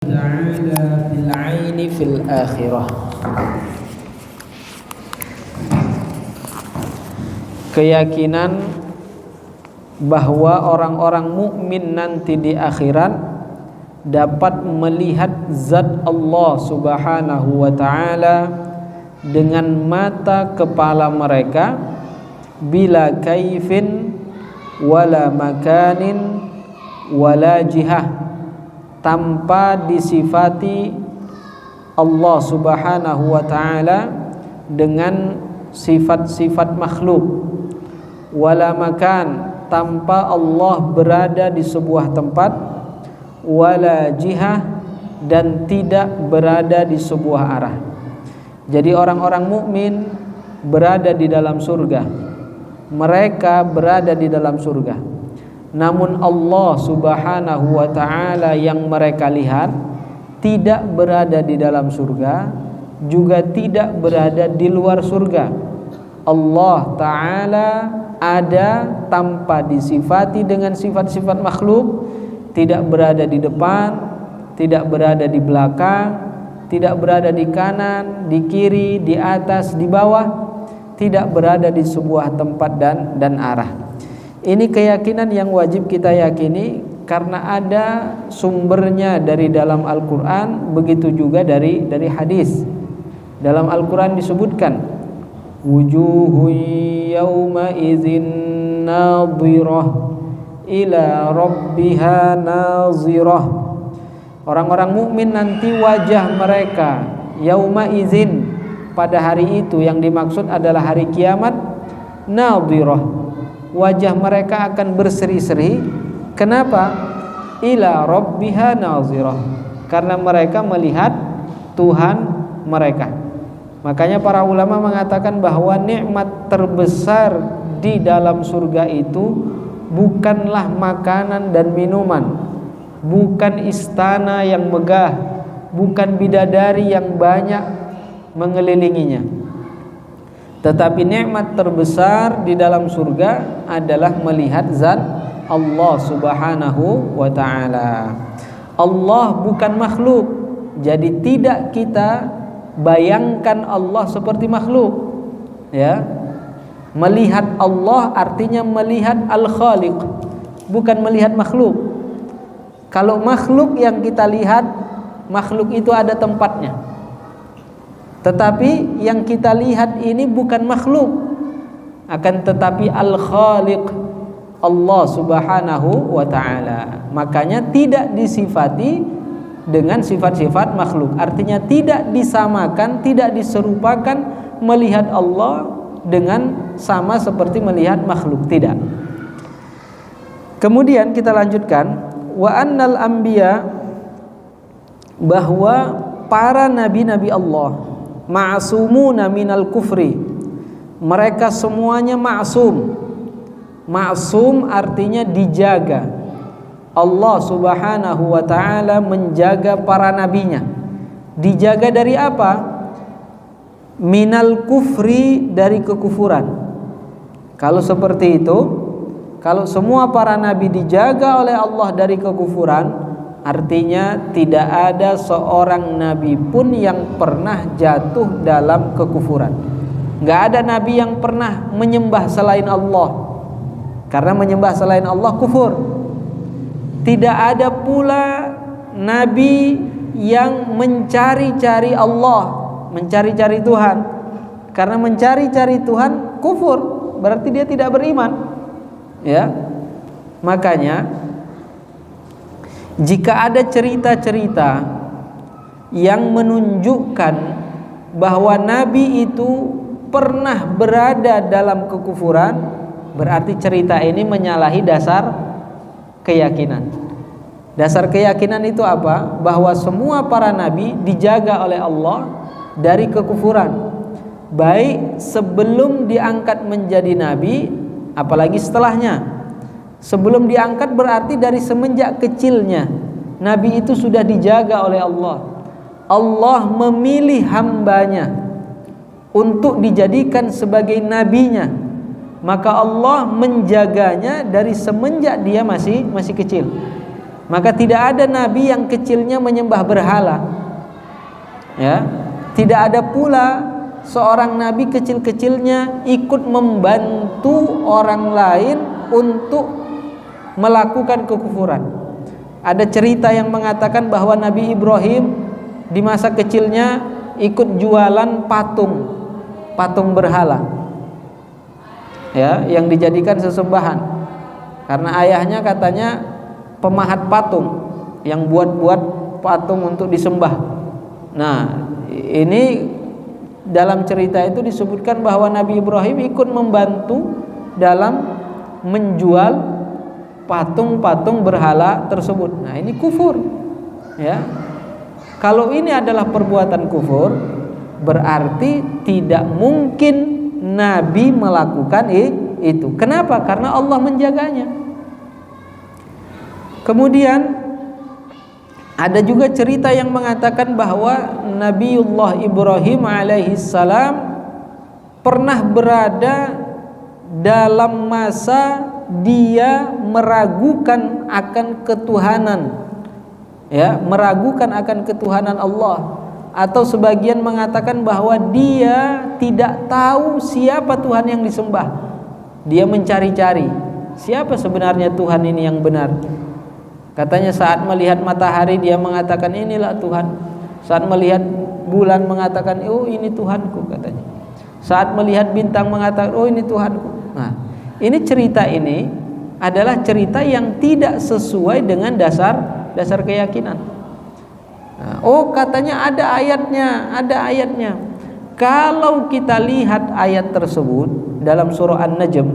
Ta'ala bil aini fil akhirah. Keyakinan bahwa orang-orang mukmin nanti di akhirat dapat melihat zat Allah Subhanahu wa taala dengan mata kepala mereka bila kaifin wala makanin wala jihah, tanpa disifati Allah Subhanahu wa taala dengan sifat-sifat makhluk, wala makan, tanpa Allah berada di sebuah tempat, wala jihah, dan tidak berada di sebuah arah. Jadi orang-orang mukmin berada di dalam surga, mereka berada di dalam surga. Namun Allah Subhanahu wa ta'ala yang mereka lihat tidak berada di dalam surga, juga tidak berada di luar surga. Allah Ta'ala ada tanpa disifati dengan sifat-sifat makhluk, tidak berada di depan, tidak berada di belakang, tidak berada di kanan, di kiri, di atas, di bawah, tidak berada di sebuah tempat dan arah. Ini keyakinan yang wajib kita yakini karena ada sumbernya dari dalam Al-Quran, begitu juga dari hadis. Dalam Al-Quran disebutkan wujuhun yawma idzin nadhirah ila rabbiha nazirah. Orang-orang mukmin nanti wajah mereka yauma idzin, pada hari itu yang dimaksud adalah hari kiamat, nadhirah, wajah mereka akan berseri-seri. Kenapa? Ila rabbiha nazirah, karena mereka melihat Tuhan mereka. Makanya para ulama mengatakan bahwa nikmat terbesar di dalam surga itu bukanlah makanan dan minuman, bukan istana yang megah, bukan bidadari yang banyak mengelilinginya. Tetapi nikmat terbesar di dalam surga adalah melihat zat Allah Subhanahu wa ta'ala. Allah bukan makhluk, jadi tidak kita bayangkan Allah seperti makhluk, ya. Melihat Allah artinya melihat Al-Khaliq, bukan melihat makhluk. Kalau makhluk yang kita lihat, makhluk itu ada tempatnya. Tetapi yang kita lihat ini bukan makhluk, akan tetapi Al-Khaliq, Allah Subhanahu wa ta'ala. Makanya tidak disifati dengan sifat-sifat makhluk. Artinya tidak disamakan, tidak diserupakan melihat Allah dengan sama seperti melihat makhluk, tidak. Kemudian kita lanjutkan, wa annal anbiya, bahwa para nabi-nabi Allah ma'sumuna minal kufri, mereka semuanya ma'sum. Ma'sum artinya dijaga. Allah Subhanahu wa ta'ala menjaga para nabinya. Dijaga dari apa? Minal kufri, dari kekufuran. Kalau seperti itu, kalau semua para nabi dijaga oleh Allah dari kekufuran, artinya tidak ada seorang nabi pun yang pernah jatuh dalam kekufuran. Gak ada nabi yang pernah menyembah selain Allah, karena menyembah selain Allah kufur. Tidak ada pula nabi yang mencari-cari Allah, mencari-cari Tuhan, karena mencari-cari Tuhan kufur, berarti dia tidak beriman, ya. Makanya jika ada cerita-cerita yang menunjukkan bahwa nabi itu pernah berada dalam kekufuran, berarti cerita ini menyalahi dasar keyakinan. Dasar keyakinan itu apa? Bahwa semua para nabi dijaga oleh Allah dari kekufuran, baik sebelum diangkat menjadi nabi, apalagi setelahnya. Sebelum diangkat berarti dari semenjak kecilnya nabi itu sudah dijaga oleh Allah. Allah memilih hambanya untuk dijadikan sebagai nabinya, maka Allah menjaganya dari semenjak dia masih kecil. Maka tidak ada nabi yang kecilnya menyembah berhala. Ya, tidak ada pula seorang nabi kecil-kecilnya ikut membantu orang lain untuk melakukan kekufuran. Ada cerita yang mengatakan bahwa Nabi Ibrahim di masa kecilnya ikut jualan patung berhala, ya, yang dijadikan sesembahan. Karena ayahnya katanya pemahat patung yang buat patung untuk disembah. Nah, ini dalam cerita itu disebutkan bahwa Nabi Ibrahim ikut membantu dalam menjual patung-patung berhala tersebut. Nah, ini kufur, ya. Kalau ini adalah perbuatan kufur, berarti tidak mungkin Nabi melakukan itu. Kenapa? Karena Allah menjaganya. Kemudian ada juga cerita yang mengatakan bahwa Nabiullah Ibrahim alaihissalam pernah berada dalam masa dia meragukan akan ketuhanan, ya, meragukan akan ketuhanan Allah. Atau sebagian mengatakan bahwa dia tidak tahu siapa Tuhan yang disembah. Dia mencari-cari siapa sebenarnya Tuhan ini yang benar. Katanya saat melihat matahari dia mengatakan inilah Tuhan. Saat melihat bulan mengatakan oh ini Tuhanku, katanya. Saat melihat bintang mengatakan oh ini Tuhanku. Nah, ini cerita ini adalah cerita yang tidak sesuai dengan dasar keyakinan. Nah, oh katanya ada ayatnya. Kalau kita lihat ayat tersebut dalam surah An-Najm,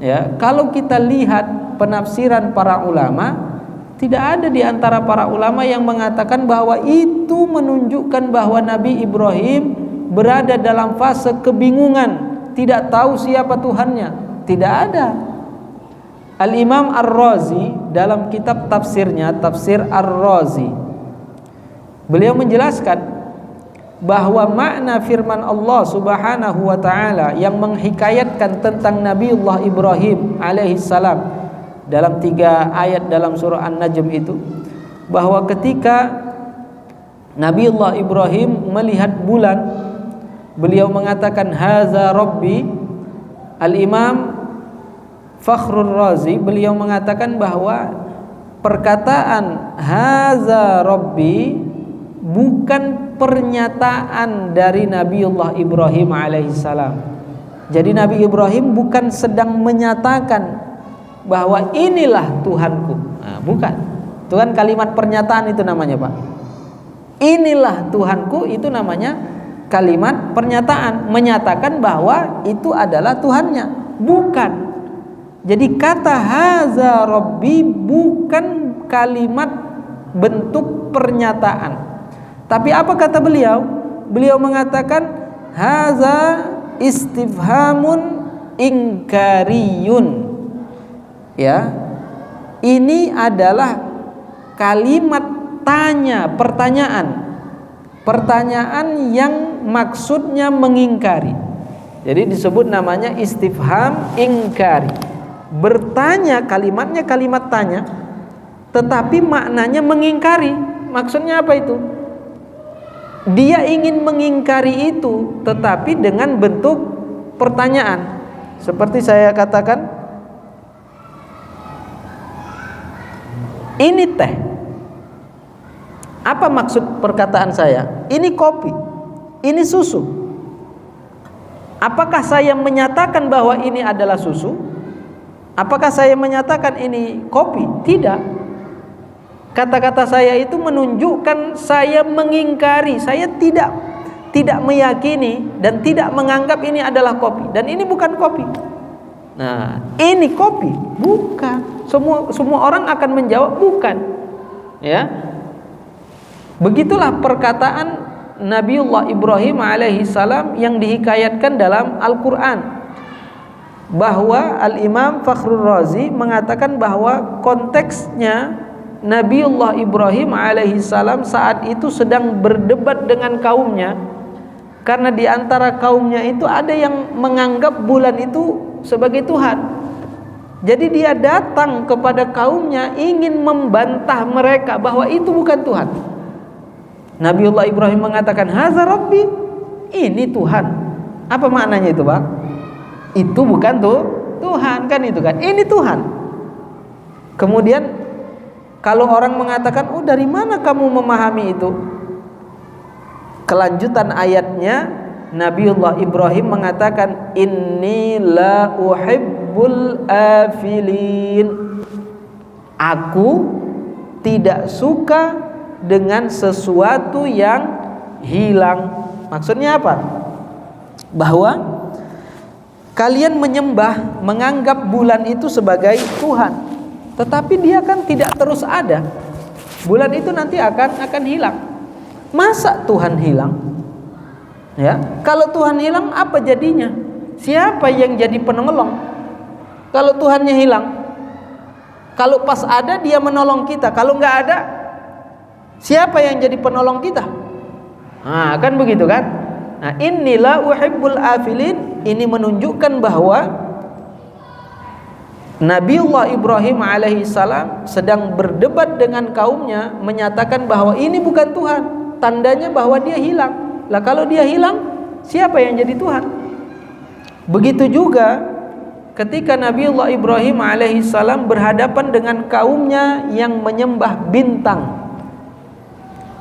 ya, kalau kita lihat penafsiran para ulama, tidak ada di antara para ulama yang mengatakan bahwa itu menunjukkan bahwa Nabi Ibrahim berada dalam fase kebingungan, tidak tahu siapa Tuhannya. Tidak ada. Al-Imam Ar-Razi dalam kitab tafsirnya, Tafsir Ar-Razi, beliau menjelaskan bahwa makna firman Allah Subhanahu wa taala yang menghikayatkan tentang Nabiullah Ibrahim alaihissalam dalam 3 ayat dalam surah An-Najm itu, bahwa ketika Nabiullah Ibrahim melihat bulan, beliau mengatakan haza rabbi. Al-Imam Fakhrur Razi beliau mengatakan bahwa perkataan haza rabbi bukan pernyataan dari Nabiullah Ibrahim alaihissalam. Jadi Nabi Ibrahim bukan sedang menyatakan bahwa inilah Tuhanku. Nah, bukan. Itu kan kalimat pernyataan itu namanya, Pak. Inilah Tuhanku itu namanya kalimat pernyataan, menyatakan bahwa itu adalah Tuhannya. Bukan. Jadi kata haza rabbi bukan kalimat bentuk pernyataan. Tapi apa kata beliau? Beliau mengatakan haza istifhamun ingkariyun. Ya, ini adalah kalimat tanya, pertanyaan yang maksudnya mengingkari. Jadi disebut namanya istifham ingkari. Bertanya, kalimatnya kalimat tanya, tetapi maknanya mengingkari. Maksudnya apa itu? Dia ingin mengingkari itu, tetapi dengan bentuk pertanyaan. Seperti saya katakan, ini teh. Apa maksud perkataan saya? Ini kopi. Ini susu. Apakah saya menyatakan bahwa ini adalah susu? Apakah saya menyatakan ini kopi? Tidak. Kata-kata saya itu menunjukkan saya mengingkari. Saya tidak meyakini dan tidak menganggap ini adalah kopi. Dan ini bukan kopi. Nah, ini kopi? Bukan. Semua orang akan menjawab bukan. Ya. Begitulah perkataan Nabiullah Ibrahim alaihissalam yang dihikayatkan dalam Al-Qur'an. Bahwa Al-Imam Fakhrur Razi mengatakan bahwa konteksnya Nabiullah Ibrahim alaihissalam saat itu sedang berdebat dengan kaumnya. Karena di antara kaumnya itu ada yang menganggap bulan itu sebagai Tuhan. Jadi dia datang kepada kaumnya ingin membantah mereka bahwa itu bukan Tuhan. Nabiullah Ibrahim mengatakan, "Haza Rabbi," ini Tuhan. Apa maknanya itu, Bang? Itu bukan Tuhan kan itu kan. Ini Tuhan. Kemudian kalau orang mengatakan, "Oh, dari mana kamu memahami itu?" Kelanjutan ayatnya, Nabiullah Ibrahim mengatakan, "Inni la uhibbul afilin." Aku tidak suka dengan sesuatu yang hilang. Maksudnya apa? Bahwa kalian menyembah, menganggap bulan itu sebagai Tuhan, tetapi dia kan tidak terus ada. Bulan itu nanti akan hilang. Masa Tuhan hilang? Ya, kalau Tuhan hilang apa jadinya? Siapa yang jadi penolong? Kalau Tuhannya hilang, kalau pas ada dia menolong kita, kalau nggak ada, siapa yang jadi penolong kita? Nah, kan begitu kan? Nah, inilah uhibbul afilin. Ini menunjukkan bahwa Nabiullah Ibrahim alaihissalam sedang berdebat dengan kaumnya, menyatakan bahwa ini bukan Tuhan. Tandanya bahwa dia hilang. Lah kalau dia hilang, siapa yang jadi Tuhan? Begitu juga ketika Nabiullah Ibrahim alaihissalam berhadapan dengan kaumnya yang menyembah bintang.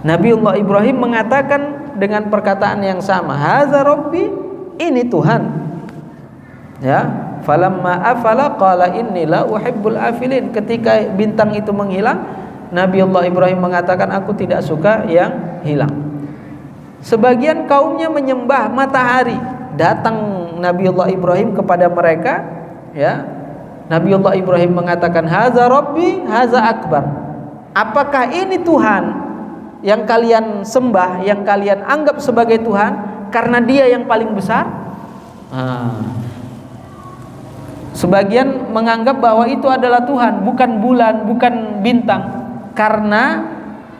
Nabiullah Ibrahim mengatakan dengan perkataan yang sama, "Haza Rabbi," ini Tuhan. Ya, falamma afala qala inni la uhibbul afilin. Ketika bintang itu menghilang, Nabiullah Ibrahim mengatakan, "Aku tidak suka yang hilang." Sebagian kaumnya menyembah matahari. Datang Nabiullah Ibrahim kepada mereka, ya. Nabiullah Ibrahim mengatakan, "Haza Rabbi, haza akbar." Apakah ini Tuhan yang kalian sembah, yang kalian anggap sebagai Tuhan karena dia yang paling besar? Sebagian menganggap bahwa itu adalah Tuhan, bukan bulan, bukan bintang, karena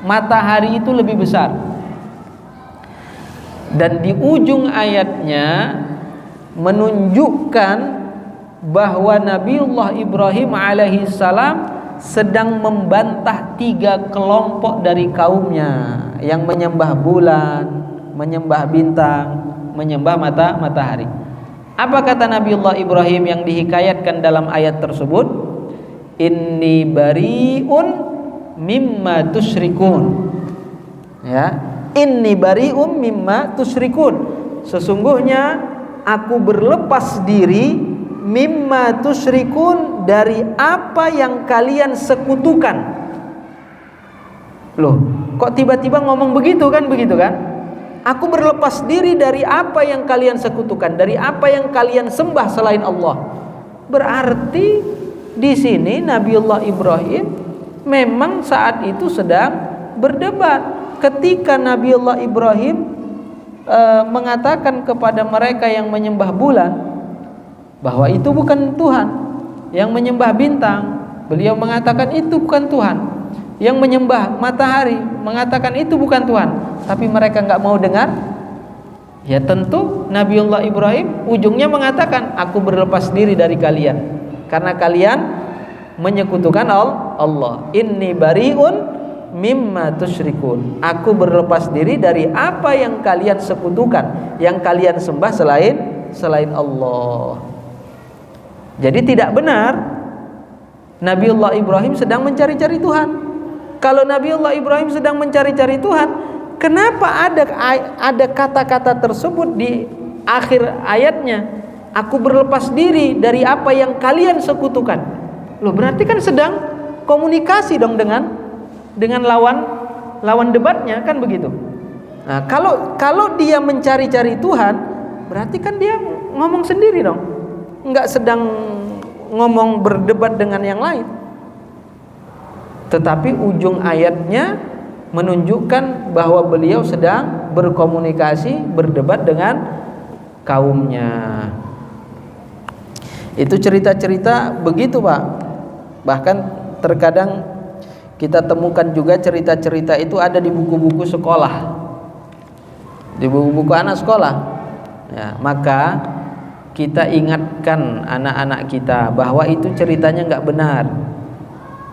matahari itu lebih besar. Dan di ujung ayatnya menunjukkan bahwa Nabiullah Ibrahim alaihissalam sedang membantah 3 kelompok dari kaumnya yang menyembah bulan, menyembah bintang, menyembah matahari. Apa kata Nabiullah Ibrahim yang dihikayatkan dalam ayat tersebut? Inni bari'un mimma tusyrikun. Ya. Inni bari'um mimma tusyrikun. Sesungguhnya aku berlepas diri mimma tusyrikun, dari apa yang kalian sekutukan. Loh, kok tiba-tiba ngomong begitu kan? Aku berlepas diri dari apa yang kalian sekutukan, dari apa yang kalian sembah selain Allah. Berarti di sini Nabiullah Ibrahim memang saat itu sedang berdebat. Ketika Nabiullah Ibrahim mengatakan kepada mereka yang menyembah bulan bahwa itu bukan Tuhan, yang menyembah bintang, beliau mengatakan itu bukan Tuhan, yang menyembah matahari mengatakan itu bukan Tuhan, tapi mereka nggak mau dengar. Ya tentu Nabiullah Ibrahim ujungnya mengatakan, aku berlepas diri dari kalian karena kalian menyekutukan Allah. Inni bari'un mimma tusyrikun. Aku berlepas diri dari apa yang kalian sekutukan, yang kalian sembah selain Allah. Jadi tidak benar Nabiullah Ibrahim sedang mencari-cari Tuhan. Kalau Nabiullah Ibrahim sedang mencari-cari Tuhan, kenapa ada kata-kata tersebut di akhir ayatnya? Aku berlepas diri dari apa yang kalian sekutukan. Loh, berarti kan sedang komunikasi dong dengan lawan debatnya, kan begitu. Nah, kalau dia mencari-cari Tuhan, berarti kan dia ngomong sendiri dong, nggak sedang ngomong berdebat dengan yang lain. Tetapi ujung ayatnya menunjukkan bahwa beliau sedang berkomunikasi, berdebat dengan kaumnya. Itu cerita-cerita begitu, Pak. Bahkan terkadang kita temukan juga cerita-cerita itu ada di buku-buku sekolah, di buku-buku anak sekolah. Ya, maka kita ingatkan anak-anak kita bahwa itu ceritanya nggak benar.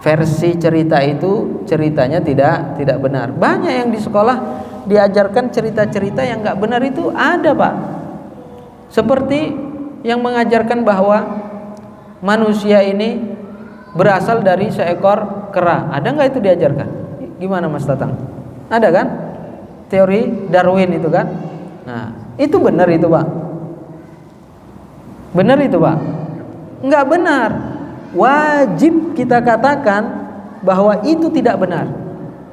Versi cerita itu ceritanya tidak benar. Banyak yang di sekolah diajarkan cerita-cerita yang nggak benar itu ada, Pak. Seperti yang mengajarkan bahwa manusia ini berasal dari seekor kera. Ada nggak itu diajarkan? Gimana Mas Tatang? Ada kan? Teori Darwin itu kan? Nah, itu benar itu, Pak. Benar itu, Pak? Enggak benar. Wajib kita katakan bahwa itu tidak benar.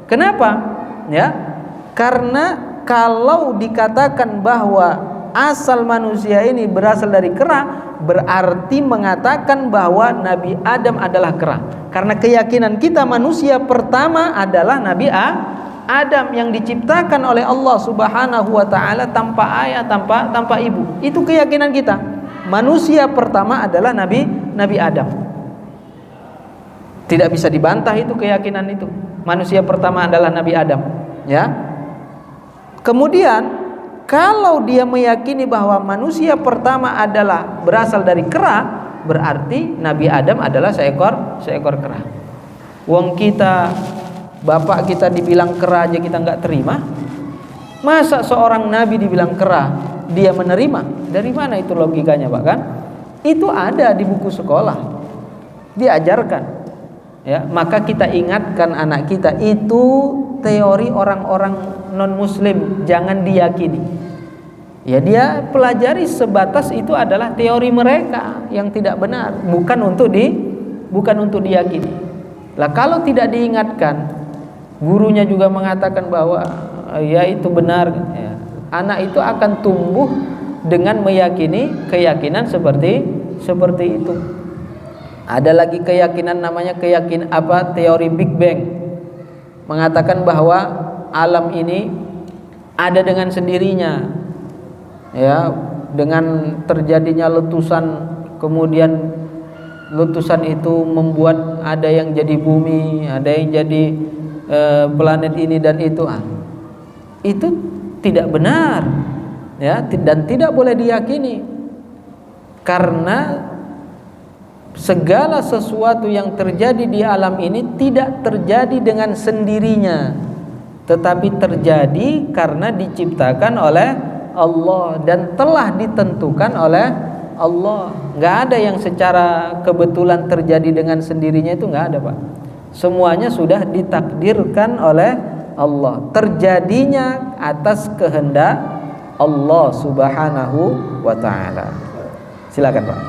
Kenapa? Ya. Karena kalau dikatakan bahwa asal manusia ini berasal dari kera, berarti mengatakan bahwa Nabi Adam adalah kera. Karena keyakinan kita manusia pertama adalah Nabi Adam yang diciptakan oleh Allah Subhanahu wa taala tanpa ayah, tanpa ibu. Itu keyakinan kita. Manusia pertama adalah Nabi Adam. Tidak bisa dibantah itu keyakinan itu. Manusia pertama adalah Nabi Adam, ya. Kemudian kalau dia meyakini bahwa manusia pertama adalah berasal dari kera, berarti Nabi Adam adalah seekor kera. Wong kita, bapak kita dibilang kera aja kita nggak terima. Masa seorang nabi dibilang kera dia menerima? Dari mana itu logikanya, Pak, kan? Itu ada di buku sekolah, diajarkan. Ya, maka kita ingatkan anak kita, itu teori orang-orang non-muslim, jangan diyakini. Ya, dia pelajari sebatas itu adalah teori mereka yang tidak benar, bukan untuk diyakini. Lah kalau tidak diingatkan, gurunya juga mengatakan bahwa ya itu benar, ya, anak itu akan tumbuh dengan meyakini keyakinan seperti itu. Ada lagi keyakinan namanya teori Big Bang, mengatakan bahwa alam ini ada dengan sendirinya, ya, dengan terjadinya letusan, kemudian letusan itu membuat ada yang jadi bumi, ada yang jadi planet ini dan itu. Itu tidak benar, ya, dan tidak boleh diyakini, karena segala sesuatu yang terjadi di alam ini tidak terjadi dengan sendirinya, tetapi terjadi karena diciptakan oleh Allah dan telah ditentukan oleh Allah. Nggak ada yang secara kebetulan terjadi dengan sendirinya, itu nggak ada, Pak. Semuanya sudah ditakdirkan oleh Allah, terjadinya atas kehendak Allah Subhanahu wa ta'ala. Silakan, Pak.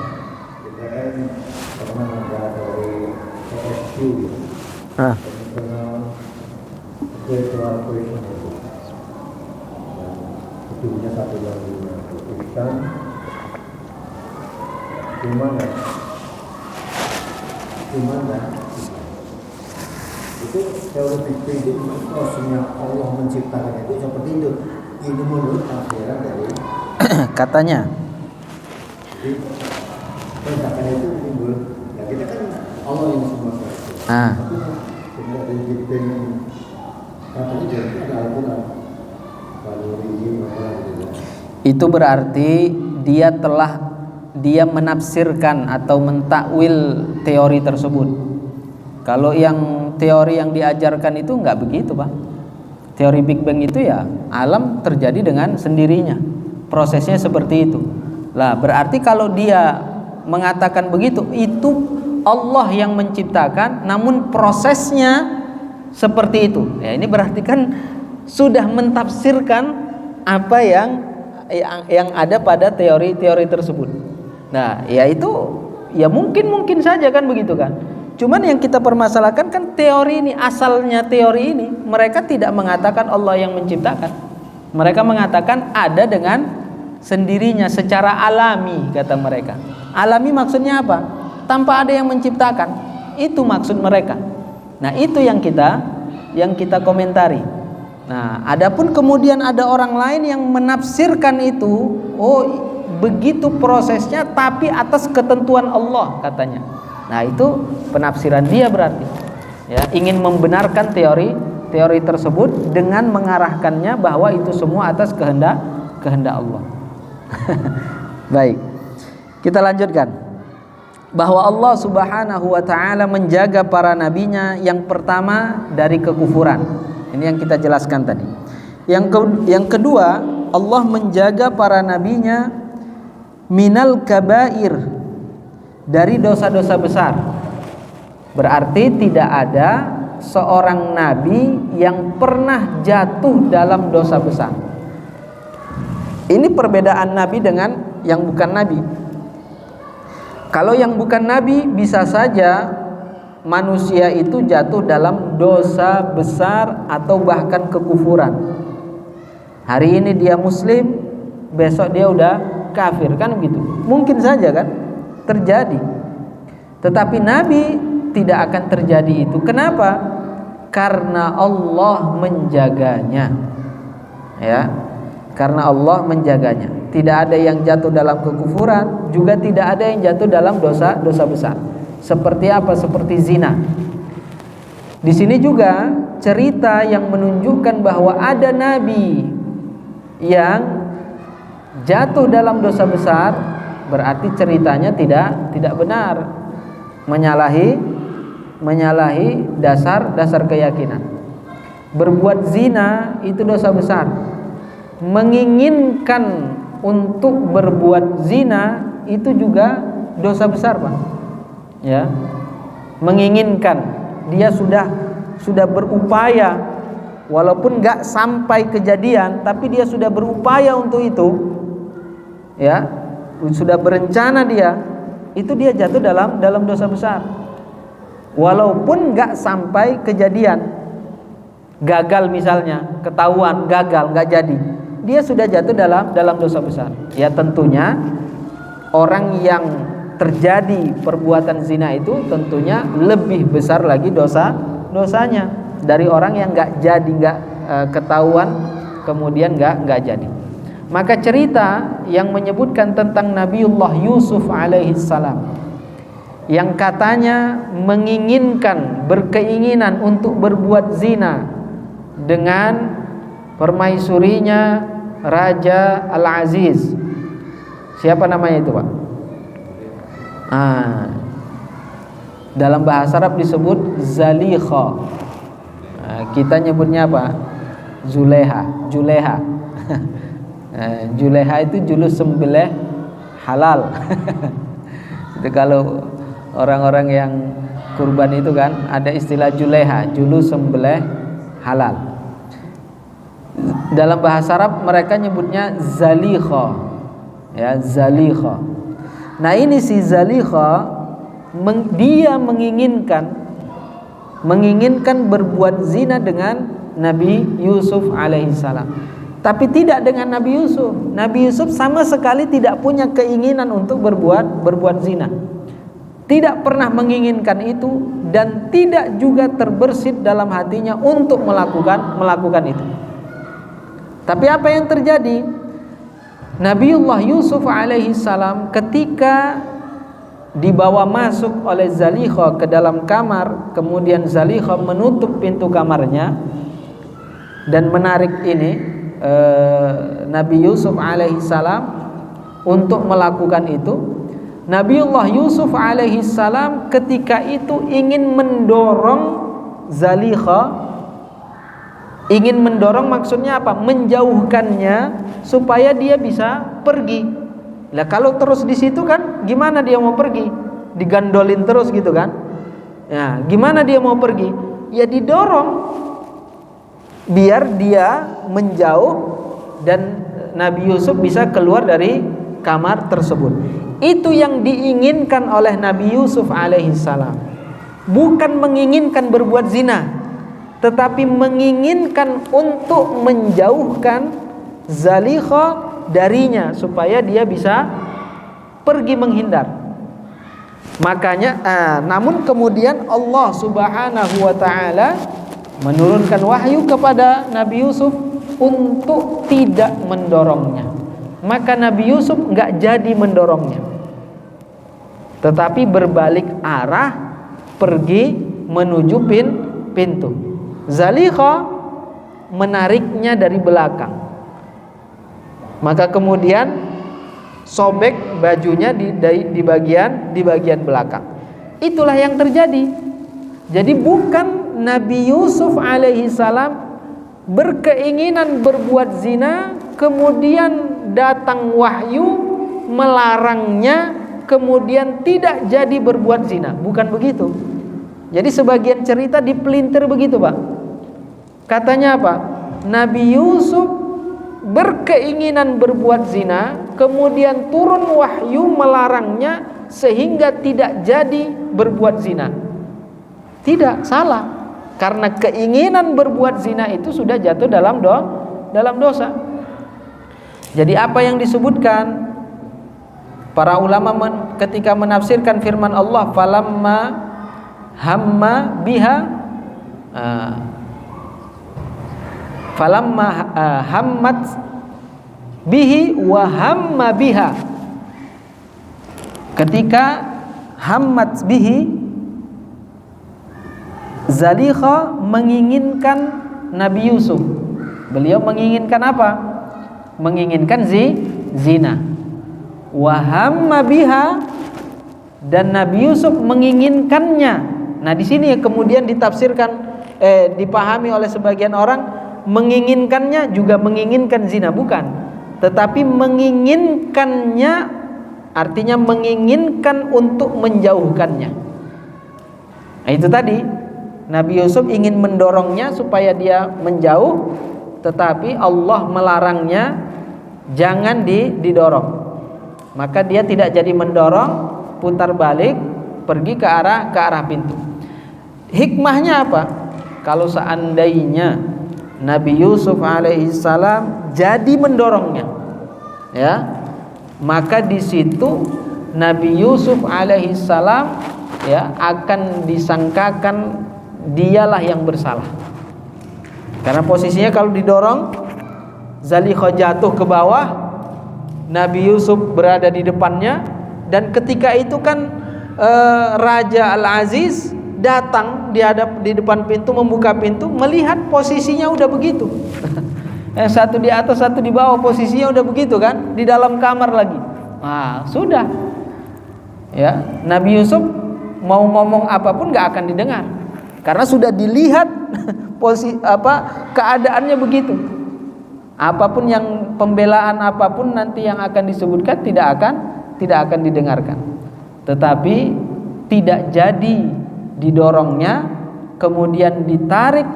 Hidupnya satu lagi Kristen, gimana itu teori Big Bang itu maksudnya Allah menciptakan itu seperti itu. Ini menurut tafsiran dari katanya. Jadi penciptaan itu timbul. Ya kita kan Allah yang semua kuasa. Tapi dari Big Bang katanya jadi ada Al-Quran. Itu berarti dia menafsirkan atau mentakwil teori tersebut. Kalau yang teori yang diajarkan itu enggak begitu, Pak. Teori Big Bang itu ya alam terjadi dengan sendirinya, prosesnya seperti itu. Lah berarti kalau dia mengatakan begitu, itu Allah yang menciptakan, namun prosesnya seperti itu. Ya, ini berarti kan sudah mentafsirkan apa yang ada pada teori-teori tersebut. Nah, ya itu ya mungkin saja kan begitu kan. Cuman yang kita permasalahkan kan teori ini, asalnya teori ini mereka tidak mengatakan Allah yang menciptakan. Mereka mengatakan ada dengan sendirinya secara alami, kata mereka. Alami maksudnya apa? Tanpa ada yang menciptakan. Itu maksud mereka. Nah, itu yang kita komentari. Nah, adapun kemudian ada orang lain yang menafsirkan itu, oh begitu prosesnya tapi atas ketentuan Allah katanya. Nah, itu penafsiran dia berarti. Ya, ingin membenarkan teori tersebut dengan mengarahkannya bahwa itu semua atas kehendak Allah. Baik. Kita lanjutkan. Bahwa Allah Subhanahu wa taala menjaga para nabinya yang pertama dari kekufuran. Ini yang kita jelaskan tadi. Yang kedua, Allah menjaga para nabinya minal kabair, dari dosa-dosa besar. Berarti tidak ada seorang nabi yang pernah jatuh dalam dosa besar. Ini perbedaan nabi dengan yang bukan nabi. Kalau yang bukan nabi, bisa saja manusia itu jatuh dalam dosa besar atau bahkan kekufuran. Hari ini dia muslim, besok dia udah kafir, kan begitu. Mungkin saja kan terjadi. Tetapi nabi tidak akan terjadi itu. Kenapa? Karena Allah menjaganya. Ya. Karena Allah menjaganya. Tidak ada yang jatuh dalam kekufuran, juga tidak ada yang jatuh dalam dosa besar. Seperti apa? Seperti zina. Di sini juga cerita yang menunjukkan bahwa ada nabi yang jatuh dalam dosa besar, berarti ceritanya tidak benar, menyalahi dasar keyakinan. Berbuat zina itu dosa besar. Menginginkan untuk berbuat zina itu juga dosa besar, Pak. Ya. Menginginkan, dia sudah berupaya, walaupun enggak sampai kejadian, tapi dia sudah berupaya untuk itu. Ya, sudah berencana itu dia jatuh dalam dosa besar. Walaupun enggak sampai kejadian, gagal misalnya, ketahuan gagal, enggak jadi, dia sudah jatuh dalam dosa besar. Ya, tentunya orang yang terjadi perbuatan zina itu tentunya lebih besar lagi dosanya dari orang yang enggak jadi, enggak ketahuan kemudian enggak jadi. Maka cerita yang menyebutkan tentang Nabiullah Yusuf alaihissalam yang katanya menginginkan, berkeinginan untuk berbuat zina dengan permaisurinya Raja Al-Aziz. Siapa namanya itu, Pak? Dalam bahasa Arab disebut Zalikha. Kita nyebutnya apa? Juleha. Juleha itu julus sembelih halal. Itu kalau orang-orang yang kurban itu kan ada istilah juleha, julus sembelih halal. Dalam bahasa Arab mereka nyebutnya Zalikha. Ya, Zalikha. Nah, ini si Zalikha dia menginginkan berbuat zina dengan Nabi Yusuf alaihissalam. Tapi tidak dengan Nabi Yusuf. Nabi Yusuf sama sekali tidak punya keinginan untuk berbuat zina. Tidak pernah menginginkan itu dan tidak juga terbersit dalam hatinya untuk melakukan itu. Tapi apa yang terjadi? Nabiullah Yusuf alaihissalam ketika dibawa masuk oleh Zalikha ke dalam kamar, kemudian Zalikha menutup pintu kamarnya dan menarik ini Nabi Yusuf alaihissalam untuk melakukan itu. Nabiullah Yusuf alaihissalam ketika itu ingin mendorong Zalikha. Ingin mendorong maksudnya apa? Menjauhkannya supaya dia bisa pergi. Lah kalau terus di situ kan gimana dia mau pergi? Digandolin terus gitu kan? Ya, gimana dia mau pergi? Ya didorong biar dia menjauh dan Nabi Yusuf bisa keluar dari kamar tersebut. Itu yang diinginkan oleh Nabi Yusuf alaihissalam. Bukan menginginkan berbuat zina, tetapi menginginkan untuk menjauhkan Zalikha darinya supaya dia bisa pergi menghindar. Makanya namun kemudian Allah Subhanahu wa taala menurunkan wahyu kepada Nabi Yusuf untuk tidak mendorongnya. Maka Nabi Yusuf enggak jadi mendorongnya, tetapi berbalik arah pergi menuju pintu. Zalikha menariknya dari belakang. Maka kemudian sobek bajunya di bagian belakang. Itulah yang terjadi. Jadi bukan Nabi Yusuf alaihi salam berkeinginan berbuat zina, kemudian datang wahyu melarangnya, kemudian tidak jadi berbuat zina. Bukan begitu. Jadi sebagian cerita dipelintir begitu, Pak. Katanya apa? Nabi Yusuf berkeinginan berbuat zina, kemudian turun wahyu melarangnya sehingga tidak jadi berbuat zina. Tidak, salah. Karena keinginan berbuat zina itu sudah jatuh dalam dosa. Jadi apa yang disebutkan para ulama ketika menafsirkan firman Allah, falamma hamma biha falamma hammat bihi wa hamma biha. Ketika hammat bihi, Zalikha menginginkan Nabi Yusuf. Beliau menginginkan apa? Menginginkan zina. Wa hamma biha, dan Nabi Yusuf menginginkannya. Nah, di sini kemudian ditafsirkan dipahami oleh sebagian orang, menginginkannya juga menginginkan zina, bukan. Tetapi menginginkannya artinya menginginkan untuk menjauhkannya. Nah, itu tadi Nabi Yusuf ingin mendorongnya supaya dia menjauh, tetapi Allah melarangnya jangan didorong. Maka dia tidak jadi mendorong, putar balik, pergi ke arah pintu. Hikmahnya apa? Kalau seandainya Nabi Yusuf alaihissalam jadi mendorongnya, ya, maka di situ Nabi Yusuf alaihissalam ya akan disangkakan dialah yang bersalah. Karena posisinya kalau didorong, Zalikha jatuh ke bawah, Nabi Yusuf berada di depannya, dan ketika itu kan Raja Al-Aziz datang di depan pintu, membuka pintu, melihat posisinya udah begitu. Satu di atas, satu di bawah, posisinya udah begitu kan, di dalam kamar lagi. Nah, sudah. Ya, Nabi Yusuf mau ngomong apapun gak akan didengar. Karena sudah dilihat keadaannya begitu. Apapun yang pembelaan apapun nanti yang akan disebutkan tidak akan didengarkan. Tetapi tidak jadi didorongnya, kemudian ditarik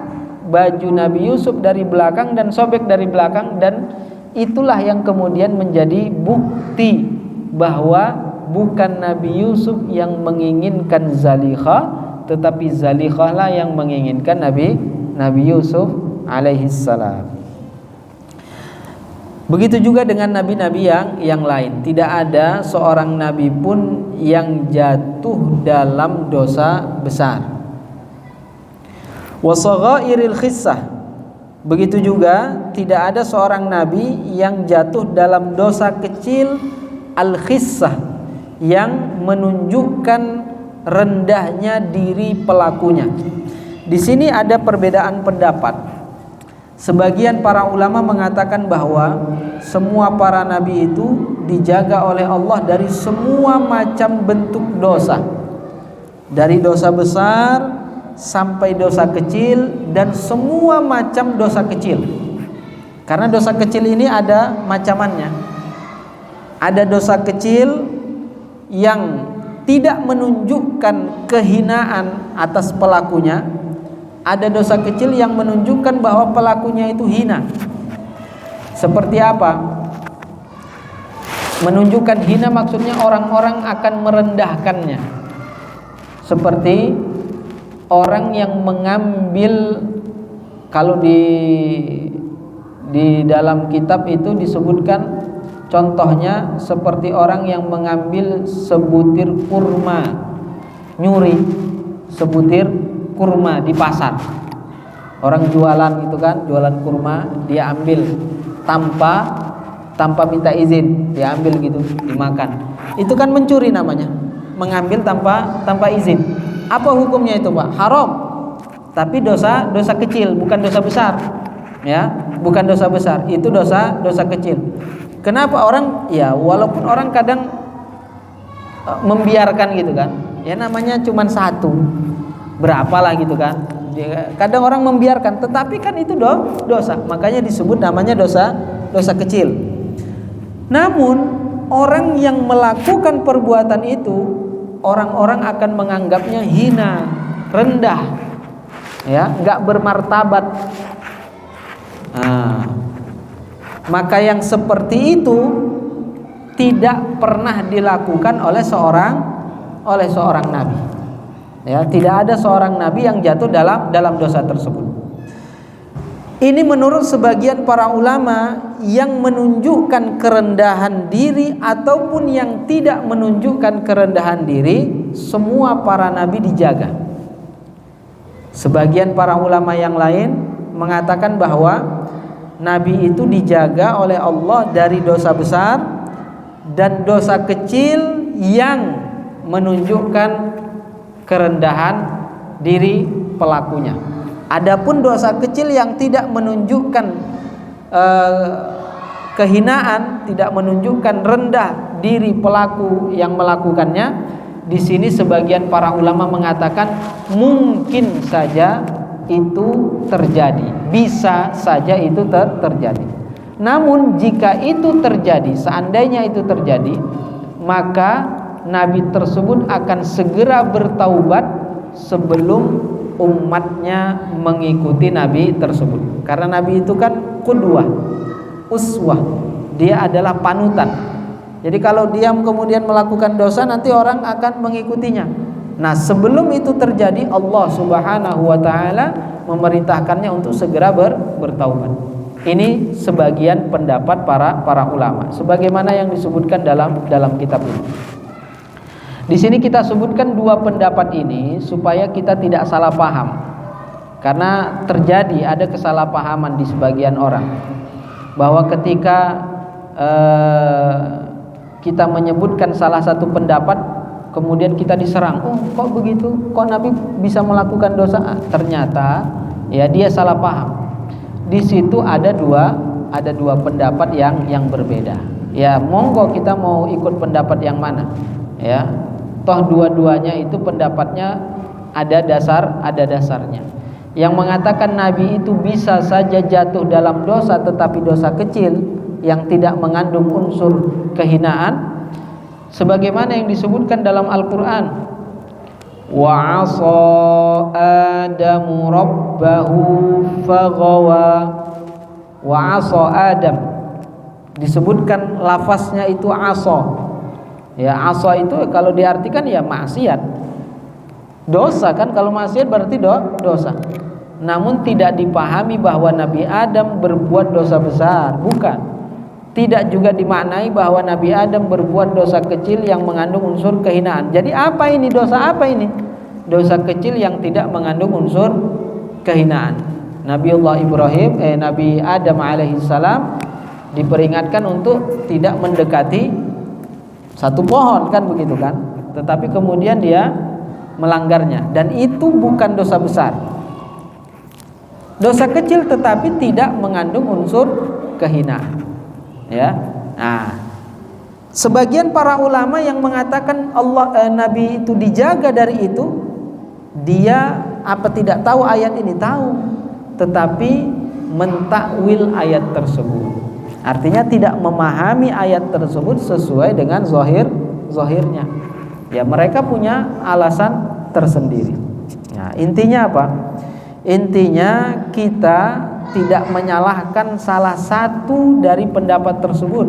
baju Nabi Yusuf dari belakang dan sobek dari belakang, dan itulah yang kemudian menjadi bukti bahwa bukan Nabi Yusuf yang menginginkan Zalikha, tetapi Zalikha lah yang menginginkan Nabi Yusuf alaihissalam. Begitu juga dengan nabi-nabi yang lain. Tidak ada seorang nabi pun yang jatuh dalam dosa besar. Wa saghairil khissah. Begitu juga tidak ada seorang nabi yang jatuh dalam dosa kecil al-khissah, yang menunjukkan rendahnya diri pelakunya. Di sini ada perbedaan pendapat. Sebagian para ulama mengatakan bahwa semua para nabi itu dijaga oleh Allah dari semua macam bentuk dosa, dari dosa besar sampai dosa kecil, dan semua macam dosa kecil. Karena dosa kecil ini ada macamannya. Ada dosa kecil yang tidak menunjukkan kehinaan atas pelakunya. Ada dosa kecil yang menunjukkan bahwa pelakunya itu hina. Seperti apa? Menunjukkan hina maksudnya orang-orang akan merendahkannya. Seperti orang yang mengambil, kalau di dalam kitab itu disebutkan contohnya seperti orang yang mengambil sebutir kurma, nyuri sebutir kurma di pasar. Orang jualan itu kan, jualan kurma, dia ambil tanpa minta izin, dia ambil gitu, dimakan. Itu kan mencuri namanya, mengambil tanpa izin. Apa hukumnya itu, Pak? Haram. Tapi dosa kecil, bukan dosa besar. Ya, bukan dosa besar, itu dosa kecil. Kenapa orang, ya walaupun orang kadang membiarkan gitu kan, ya namanya cuma satu, berapalah gitu kan. Kadang orang membiarkan, tetapi kan itu dosa, makanya disebut namanya dosa kecil. Namun orang yang melakukan perbuatan itu, orang-orang akan menganggapnya hina, rendah, ya, nggak bermartabat. Maka yang seperti itu tidak pernah dilakukan oleh seorang nabi. Ya, tidak ada seorang nabi yang jatuh dalam dosa tersebut. Ini menurut sebagian para ulama yang menunjukkan kerendahan diri ataupun yang tidak menunjukkan kerendahan diri, semua para nabi dijaga. Sebagian para ulama yang lain mengatakan bahwa nabi itu dijaga oleh Allah dari dosa besar dan dosa kecil yang menunjukkan kerendahan diri pelakunya. Adapun dosa kecil yang tidak menunjukkan kehinaan, tidak menunjukkan rendah diri pelaku yang melakukannya, di sini sebagian para ulama mengatakan mungkin saja itu terjadi, bisa saja itu terjadi. Namun jika itu terjadi, seandainya itu terjadi, maka nabi tersebut akan segera bertaubat sebelum umatnya mengikuti nabi tersebut. Karena nabi itu kan qudwah, uswah, dia adalah panutan. Jadi kalau dia kemudian melakukan dosa, nanti orang akan mengikutinya. Nah, sebelum itu terjadi, Allah Subhanahu wa taala memerintahkannya untuk segera bertaubat. Ini sebagian pendapat para ulama, sebagaimana yang disebutkan dalam kitab ini. Di sini kita sebutkan dua pendapat ini supaya kita tidak salah paham. Karena terjadi ada kesalahpahaman di sebagian orang bahwa ketika kita menyebutkan salah satu pendapat, kemudian kita diserang, oh kok begitu, kok Nabi bisa melakukan dosa? Ternyata ya dia salah paham. Di situ ada dua pendapat yang berbeda. Ya monggo kita mau ikut pendapat yang mana, ya. Toh dua-duanya itu pendapatnya ada dasarnya. Yang mengatakan Nabi itu bisa saja jatuh dalam dosa, tetapi dosa kecil yang tidak mengandung unsur kehinaan, sebagaimana yang disebutkan dalam Al-Quran, wa 'asa Adamu rabbahu faghawa. Wa 'asa Adam, disebutkan lafaznya itu 'asa. Ya, 'asa itu kalau diartikan ya maksiat, dosa kan, kalau maksiat berarti dosa. Namun tidak dipahami bahwa Nabi Adam berbuat dosa besar, bukan. Tidak juga dimaknai bahwa Nabi Adam berbuat dosa kecil yang mengandung unsur kehinaan. Jadi apa ini dosa, apa ini? Dosa kecil yang tidak mengandung unsur kehinaan. Nabi Adam alaihissalam diperingatkan untuk tidak mendekati satu pohon, kan begitu kan? Tetapi kemudian dia melanggarnya, dan itu bukan dosa besar. Dosa kecil tetapi tidak mengandung unsur kehinaan. Ya. Nah, sebagian para ulama yang mengatakan Nabi itu dijaga dari itu, dia apa tidak tahu ayat ini? Tahu, tetapi mentakwil ayat tersebut. Artinya tidak memahami ayat tersebut sesuai dengan zahirnya. Ya, mereka punya alasan tersendiri. Nah, intinya apa? Intinya kita tidak menyalahkan salah satu dari pendapat tersebut.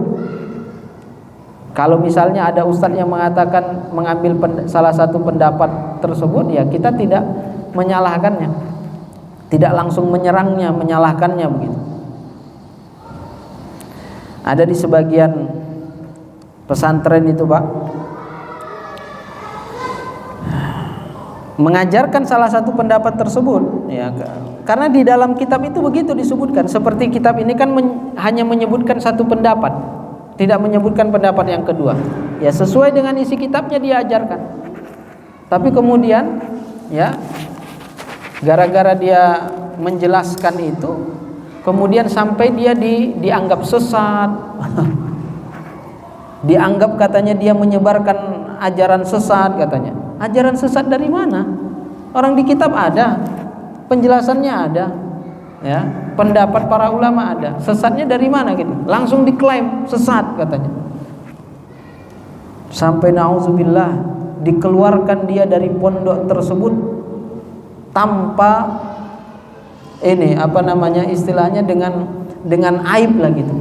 Kalau misalnya ada ustadz yang mengatakan mengambil salah satu pendapat tersebut, ya kita tidak menyalahkannya, tidak langsung menyerangnya, menyalahkannya begitu. Ada di sebagian pesantren itu, Pak, mengajarkan salah satu pendapat tersebut, ya, karena di dalam kitab itu begitu disebutkan. Seperti kitab ini kan hanya menyebutkan satu pendapat, tidak menyebutkan pendapat yang kedua. Ya, sesuai dengan isi kitabnya dia ajarkan. Tapi kemudian, ya, gara-gara dia menjelaskan itu, kemudian sampai dia dianggap sesat, Dianggap katanya dia menyebarkan ajaran sesat katanya. Ajaran sesat dari mana? Orang di kitab ada, penjelasannya ada, ya, pendapat para ulama ada. Sesatnya dari mana gitu? Langsung diklaim sesat katanya. Sampai na'udzubillah dikeluarkan dia dari pondok tersebut tanpa ini istilahnya dengan aib lah gitu.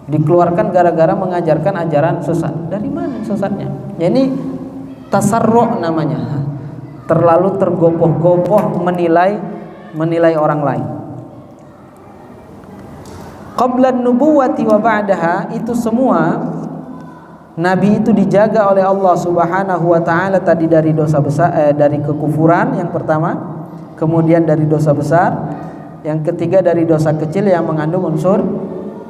Dikeluarkan gara-gara mengajarkan ajaran sesat. Dari mana sesatnya? Ya ini tasarru' namanya. Terlalu tergopoh-gopoh menilai orang lain. Qabla nubuwati wa ba'daha, itu semua nabi itu dijaga oleh Allah Subhanahu wa taala tadi dari dosa besar, dari kekufuran yang pertama, kemudian dari dosa besar, yang ketiga dari dosa kecil yang mengandung unsur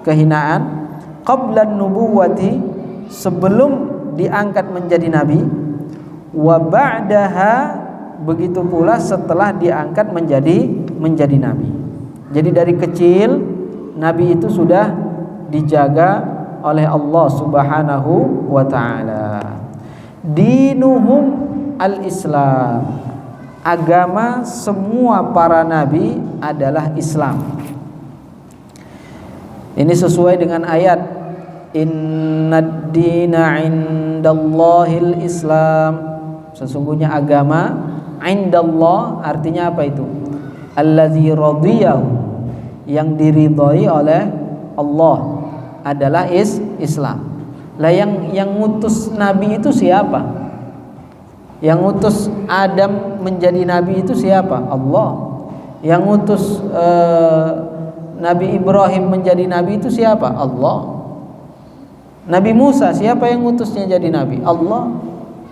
kehinaan. Qabla nubuwati, sebelum diangkat menjadi nabi, wa ba'daha, begitu pula setelah diangkat menjadi nabi. Jadi dari kecil nabi itu sudah dijaga oleh Allah Subhanahu wa taala. Dinuhum al-Islam. Agama semua para nabi adalah Islam. Ini sesuai dengan ayat Innad dina indallahil Islam. Sesungguhnya agama indallah artinya apa itu? Allazi radiyahu, yang diridhai oleh Allah adalah Islam. Lah yang ngutus nabi itu siapa? Yang ngutus Adam menjadi nabi itu siapa? Allah. Yang ngutus Nabi Ibrahim menjadi nabi itu siapa? Allah. Nabi Musa siapa yang ngutusnya jadi nabi? Allah.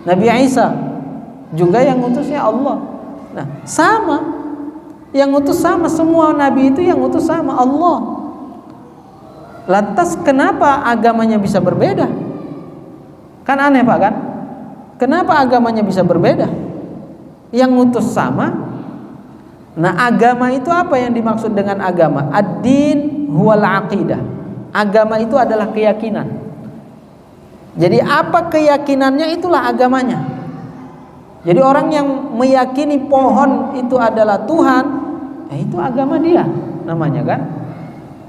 Nabi Isa juga yang ngutusnya Allah. Nah, sama. Yang ngutus sama, semua nabi itu yang ngutus sama, Allah. Lantas kenapa agamanya bisa berbeda? Kan aneh Pak kan? Kenapa agamanya bisa berbeda? Yang ngutus sama. Nah, agama itu apa yang dimaksud dengan agama? Ad-din huwal aqidah. Agama itu adalah keyakinan. Jadi apa keyakinannya itulah agamanya. Jadi orang yang meyakini pohon itu adalah Tuhan, itu agama dia namanya kan.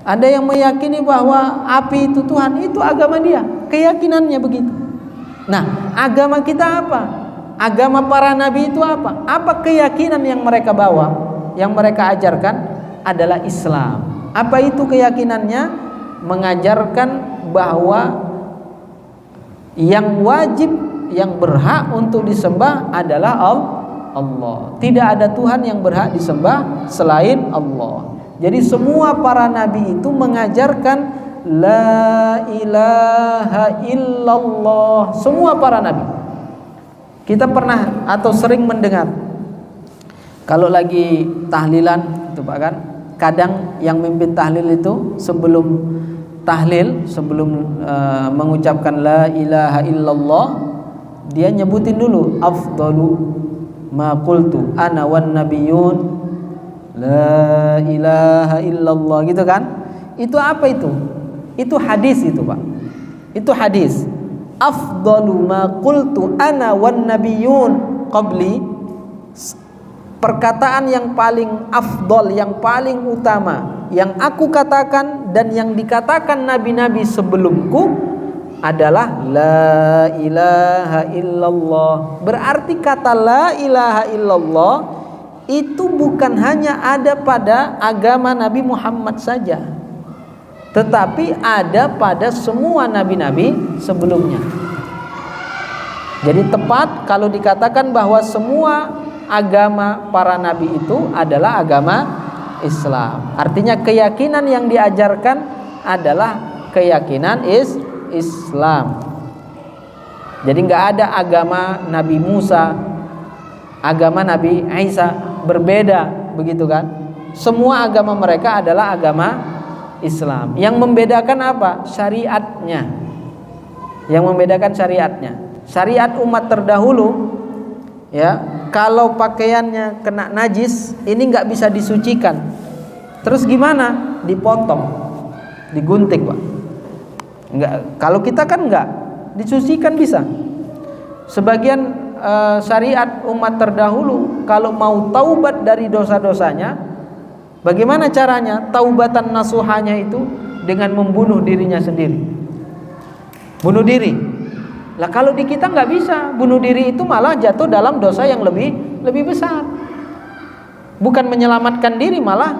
Ada yang meyakini bahwa api itu Tuhan, itu agama dia, keyakinannya begitu. Nah, agama kita apa? Agama para nabi itu apa? Apa keyakinan yang mereka bawa? Yang mereka ajarkan adalah Islam. Apa itu keyakinannya? Mengajarkan bahwa yang wajib, yang berhak untuk disembah adalah Allah. Tidak ada Tuhan yang berhak disembah selain Allah. Jadi semua para nabi itu mengajarkan la ilaha illallah. Semua para nabi. Kita pernah atau sering mendengar kalau lagi tahlilan itu Pak kan, kadang yang mimpin tahlil itu sebelum tahlil, sebelum mengucapkan la ilaha illallah, dia nyebutin dulu afdalu ma qultu ana wan nabiyyun la ilaha illallah gitu kan. Itu apa itu? Itu hadis itu Pak. Itu hadis. Afdalu ma qultu ana wan nabiyyun qabli. Perkataan yang paling afdal, yang paling utama, yang aku katakan dan yang dikatakan nabi-nabi sebelumku adalah la ilaha illallah. Berarti kata la ilaha illallah itu bukan hanya ada pada agama Nabi Muhammad saja, tetapi ada pada semua nabi-nabi sebelumnya. Jadi tepat kalau dikatakan bahwa semua agama para nabi itu adalah agama Islam. Artinya keyakinan yang diajarkan adalah keyakinan Islam. Jadi nggak ada agama Nabi Musa, agama Nabi Isa berbeda begitu kan? Semua agama mereka adalah agama Islam. Yang membedakan apa? Syariatnya. Yang membedakan syariatnya. Syariat umat terdahulu, ya, kalau pakaiannya kena najis, ini nggak bisa disucikan. Terus gimana? Dipotong, digunting Pak. Enggak, kalau kita kan enggak, disucikan bisa. Sebagian syariat umat terdahulu kalau mau taubat dari dosa-dosanya, bagaimana caranya? Taubatan nasuhanya itu dengan membunuh dirinya sendiri. Bunuh diri. Lah kalau di kita nggak bisa, bunuh diri itu malah jatuh dalam dosa yang lebih besar. Bukan menyelamatkan diri, malah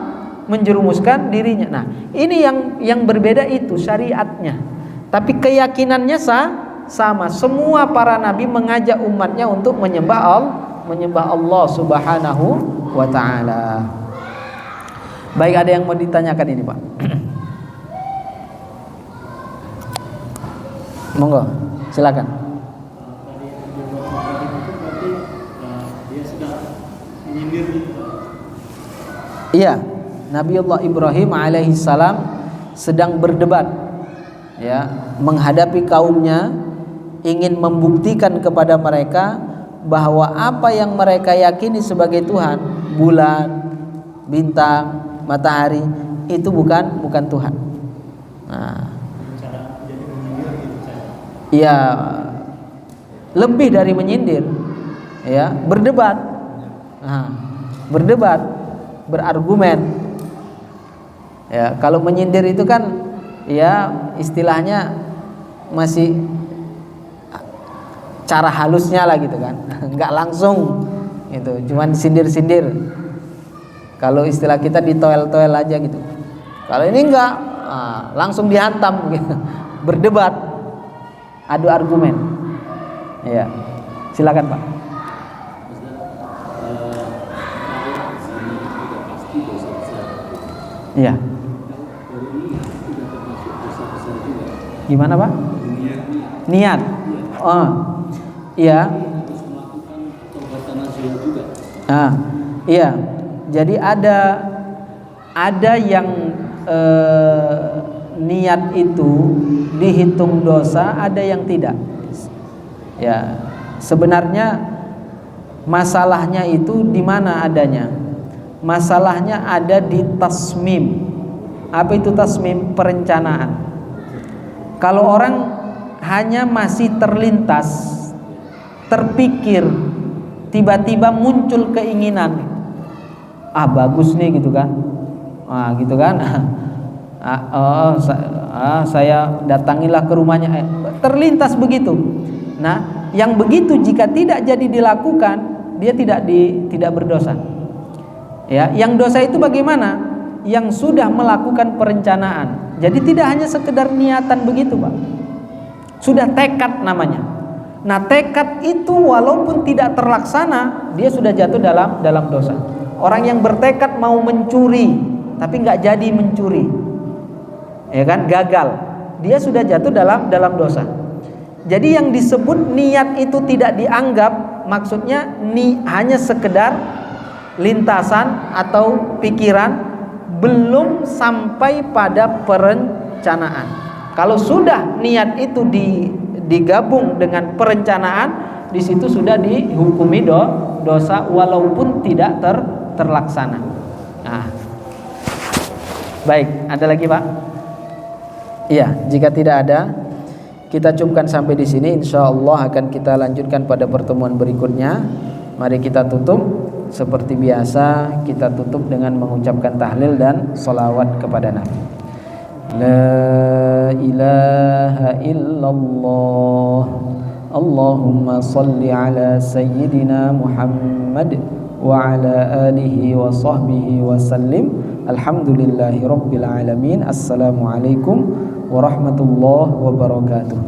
menjerumuskan dirinya. Nah, ini yang berbeda itu syariatnya. Tapi keyakinannya sama. Semua para nabi mengajak umatnya untuk menyembah Allah Subhanahu wa ta'ala. Baik, ada yang mau ditanyakan ini, Pak? Monggo, silakan. Iya, Nabiullah Ibrahim alaihissalam sedang berdebat, ya, menghadapi kaumnya, ingin membuktikan kepada mereka bahwa apa yang mereka yakini sebagai Tuhan, bulan, bintang, matahari, itu bukan Tuhan. Nah, ya, lebih dari menyindir, ya, berdebat, berargumen. Ya, kalau menyindir itu kan, ya, istilahnya masih cara halusnya lah gitu kan, nggak langsung, itu, cuman sindir-sindir. Kalau istilah kita ditoel-toel aja gitu. Kalau ini enggak, langsung dihantam, gitu. Berdebat, adu argumen. Ya, silakan Pak. Iya. Gimana Pak? Niat. Oh, iya. Iya. Jadi ada yang niat itu dihitung dosa, ada yang tidak. Ya, sebenarnya masalahnya itu di mana adanya? Masalahnya ada di tasmim. Apa itu tasmim? Perencanaan. Kalau orang hanya masih terlintas, terpikir, tiba-tiba muncul keinginan, bagus nih gitu kan, gitu kan, saya datangilah ke rumahnya, terlintas begitu. Nah, yang begitu jika tidak jadi dilakukan, dia tidak berdosa. Ya, yang dosa itu bagaimana? Yang sudah melakukan perencanaan. Jadi tidak hanya sekedar niatan begitu, Pak. Sudah tekad namanya. Nah, tekad itu walaupun tidak terlaksana, dia sudah jatuh dalam dosa. Orang yang bertekad mau mencuri tapi nggak jadi mencuri, ya kan, gagal, dia sudah jatuh dalam dosa. Jadi yang disebut niat itu tidak dianggap, maksudnya hanya sekedar lintasan atau pikiran, belum sampai pada perencanaan. Kalau sudah niat itu digabung dengan perencanaan, di situ sudah dihukumi dosa walaupun tidak terlaksana. Nah, baik, ada lagi Pak? Iya, jika tidak ada, kita cukupkan sampai di sini. Insyaallah akan kita lanjutkan pada pertemuan berikutnya. Mari kita tutup seperti biasa, kita tutup dengan mengucapkan tahlil dan sholawat kepada Nabi. La ilaha illallah, Allahumma salli ala sayyidina Muhammad wa ala alihi wa sahbihi wa sallim. Alhamdulillahi rabbil alamin. Assalamualaikum warahmatullahi wabarakatuh.